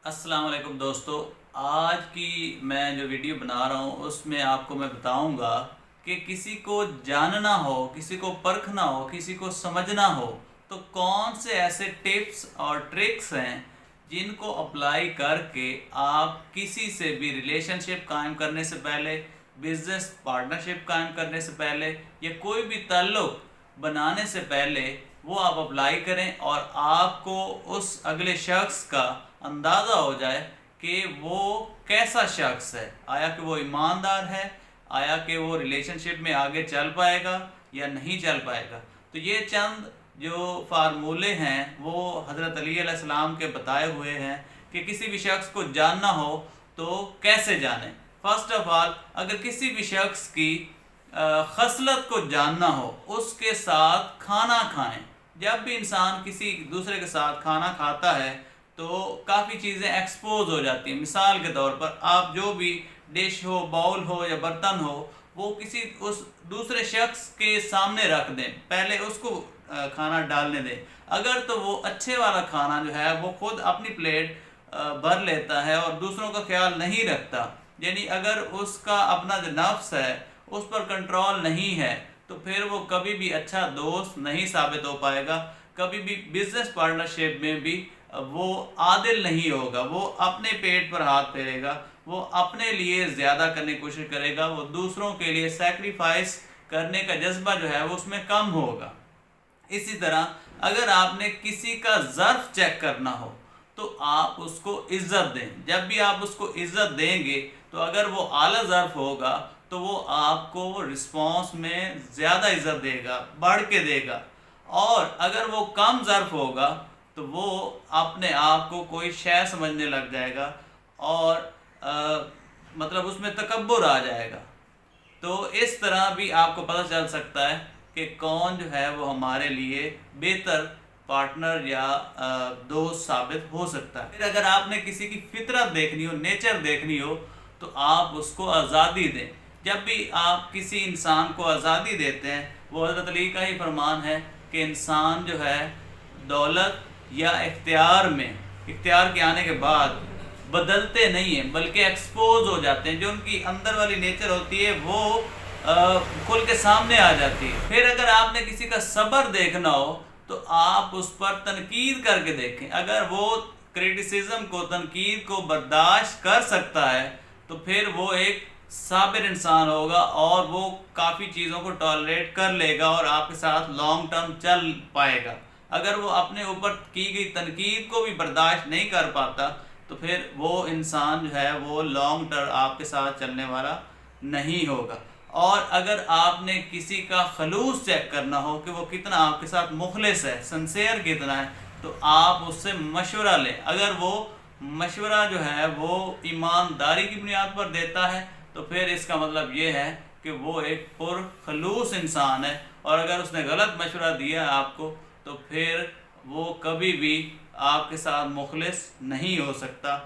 अस्सलाम वालेकुम दोस्तों। आज की मैं जो वीडियो बना रहा हूँ उसमें आपको मैं बताऊंगा कि किसी को जानना हो, किसी को परखना हो, किसी को समझना हो तो कौन से ऐसे टिप्स और ट्रिक्स हैं जिनको अप्लाई करके आप किसी से भी रिलेशनशिप कायम करने से पहले, बिजनेस पार्टनरशिप कायम करने से पहले या कोई भी ताल्लुक बनाने से पहले वो आप अप्लाई करें और आपको उस अगले शख्स का अंदाज़ा हो जाए कि वो कैसा शख्स है। आया कि वो ईमानदार है, आया कि वो रिलेशनशिप में आगे चल पाएगा या नहीं चल पाएगा। तो ये चंद जो फार्मूले हैं वो हज़रत अली अलैहिस्सलाम के बताए हुए हैं कि किसी भी शख्स को जानना हो तो कैसे जाने। फर्स्ट ऑफ ऑल, अगर किसी भी शख्स की खसलत को जानना हो, उसके साथ खाना खाएं। जब भी इंसान किसी दूसरे के साथ खाना खाता है तो काफ़ी चीज़ें एक्सपोज हो जाती हैं। मिसाल के तौर पर आप जो भी डिश हो, बाउल हो या बर्तन हो, वो किसी उस दूसरे शख्स के सामने रख दें, पहले उसको खाना डालने दें। अगर तो वो अच्छे वाला खाना जो है वो खुद अपनी प्लेट भर लेता है और दूसरों का ख्याल नहीं रखता, यानी अगर उसका अपना जो नफ्स है उस पर कंट्रोल नहीं है, तो फिर वो कभी भी अच्छा दोस्त नहीं साबित हो पाएगा। कभी भी बिजनेस पार्टनरशिप में भी वो आदिल नहीं होगा। वो अपने पेट पर हाथ फेरेगा, वो अपने लिए ज़्यादा करने की कोशिश करेगा, वो दूसरों के लिए सैक्रिफाइस करने का जज्बा जो है वो उसमें कम होगा। इसी तरह अगर आपने किसी का ज़र्फ चेक करना हो तो आप उसको इज्जत दें। जब भी आप उसको इज्जत देंगे तो अगर वो आला ज़र्फ होगा तो वो आपको रिस्पॉन्स में ज़्यादा इज्जत देगा, बढ़ के देगा। और अगर वो कम ज़र्फ होगा तो वो अपने आप को कोई शय समझने लग जाएगा और मतलब उसमें तकब्बुर आ जाएगा। तो इस तरह भी आपको पता चल सकता है कि कौन जो है वो हमारे लिए बेहतर पार्टनर या दोस्त साबित हो सकता है। फिर अगर आपने किसी की फितरत देखनी हो, नेचर देखनी हो, तो आप उसको आज़ादी दें। जब भी आप किसी इंसान को आज़ादी देते हैं, वो हज़रत अली का ही फरमान है कि इंसान जो है दौलत या इख्तियार में, इख्तियार के आने के बाद बदलते नहीं हैं बल्कि एक्सपोज हो जाते हैं। जो उनकी अंदर वाली नेचर होती है वो खुल के सामने आ जाती है। फिर अगर आपने किसी का सब्र देखना हो तो आप उस पर तनकीद करके देखें। अगर वो क्रिटिसिज्म को, तनकीद को बर्दाश्त कर सकता है तो फिर वो एक साबिर इंसान होगा और वो काफ़ी चीज़ों को टॉलरेट कर लेगा और आपके साथ लॉन्ग टर्म चल पाएगा। अगर वो अपने ऊपर की गई तनकीद को भी बर्दाश्त नहीं कर पाता तो फिर वो इंसान जो है वो लॉन्ग टर्म आपके साथ चलने वाला नहीं होगा। और अगर आपने किसी का खलूस चेक करना हो कि वो कितना आपके साथ मुखलिस है, सिंसियर कितना है, तो आप उससे मशवरा लें। अगर वो मशवरा जो है वो ईमानदारी की बुनियाद पर देता है तो फिर इसका मतलब ये है कि वो एक पुरखलूस इंसान है। और अगर उसने गलत मशवरा दिया आपको तो फिर वो कभी भी आपके साथ मुखलिस नहीं हो सकता।